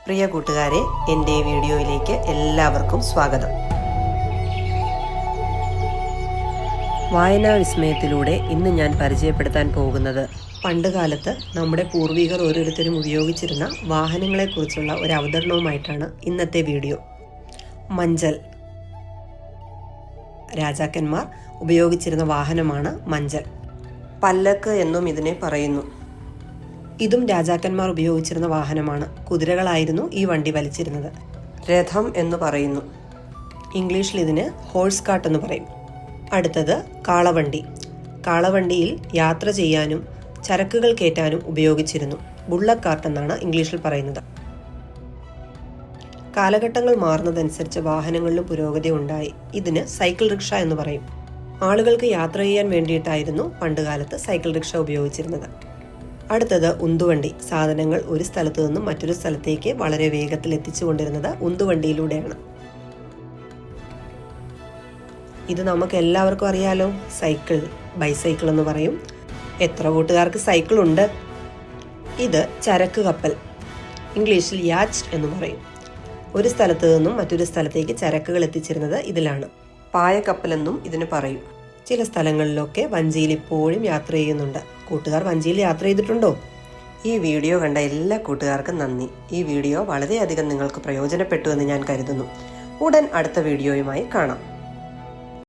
പ്രിയ കൂട്ടുകാരെ, എൻ്റെ വീഡിയോയിലേക്ക് എല്ലാവർക്കും സ്വാഗതം. വായനാ വിസ്മയത്തിലൂടെ ഇന്ന് ഞാൻ പരിചയപ്പെടുത്താൻ പോകുന്നത് പണ്ടുകാലത്ത് നമ്മുടെ പൂർവികർ ഓരോരുത്തരും ഉപയോഗിച്ചിരുന്ന വാഹനങ്ങളെക്കുറിച്ചുള്ള ഒരു അവതരണവുമായിട്ടാണ് ഇന്നത്തെ വീഡിയോ. മഞ്ചൽ. രാജാക്കന്മാർ ഉപയോഗിച്ചിരുന്ന വാഹനമാണ് മഞ്ചൽ. പല്ലക്ക് എന്നും ഇതിനെ പറയുന്നു. ഇതും രാജാക്കന്മാർ ഉപയോഗിച്ചിരുന്ന വാഹനമാണ്. കുതിരകളായിരുന്നു ഈ വണ്ടി വലിച്ചിരുന്നത്. രഥം എന്ന് പറയുന്നു. ഇംഗ്ലീഷിൽ ഇതിന് ഹോഴ്സ് കാർട്ട് എന്ന് പറയും. അടുത്തത് കാളവണ്ടി. കാളവണ്ടിയിൽ യാത്ര ചെയ്യാനും ചരക്കുകൾ കയറ്റാനും ഉപയോഗിച്ചിരുന്നു. ബുള്ളറ്റ് കാർട്ട് എന്നാണ് ഇംഗ്ലീഷിൽ പറയുന്നത്. കാലഘട്ടങ്ങൾ മാറുന്നതനുസരിച്ച് വാഹനങ്ങളിലും പുരോഗതി ഉണ്ടായി. ഇതിന് സൈക്കിൾ റിക്ഷ എന്ന് പറയും. ആളുകൾക്ക് യാത്ര ചെയ്യാൻ വേണ്ടിയിട്ടായിരുന്നു പണ്ടുകാലത്ത് സൈക്കിൾ റിക്ഷ ഉപയോഗിച്ചിരുന്നത്. അടുത്തത് ഉന്തുവണ്ടി. സാധനങ്ങൾ ഒരു സ്ഥലത്തു നിന്നും മറ്റൊരു സ്ഥലത്തേക്ക് വളരെ വേഗത്തിൽ എത്തിച്ചു കൊണ്ടിരുന്നത് ഉന്തുവണ്ടിയിലൂടെയാണ്. ഇത് നമുക്ക് എല്ലാവർക്കും അറിയാലോ. സൈക്കിൾ, ബൈസൈക്കിൾ എന്ന് പറയും. എത്ര കൂട്ടുകാർക്ക് സൈക്കിൾ ഉണ്ട്? ഇത് ചരക്ക് കപ്പൽ. ഇംഗ്ലീഷിൽ യാച്ച് എന്ന് പറയും. ഒരു സ്ഥലത്തു നിന്നും മറ്റൊരു സ്ഥലത്തേക്ക് ചരക്കുകൾ എത്തിച്ചിരുന്നത് ഇതിലാണ്. പായക്കപ്പലെന്നും ഇതിന് പറയും. ചില സ്ഥലങ്ങളിലൊക്കെ വഞ്ചിയിൽ ഇപ്പോഴും യാത്ര ചെയ്യുന്നുണ്ട്. കൂട്ടുകാർ വഞ്ചിയിൽ യാത്ര ചെയ്തിട്ടുണ്ടോ? ഈ വീഡിയോ കണ്ട എല്ലാ കൂട്ടുകാർക്കും നന്ദി. ഈ വീഡിയോ വളരെയധികം നിങ്ങൾക്ക് പ്രയോജനപ്പെട്ടു എന്ന് ഞാൻ കരുതുന്നു. ഉടൻ അടുത്ത വീഡിയോയുമായി കാണാം.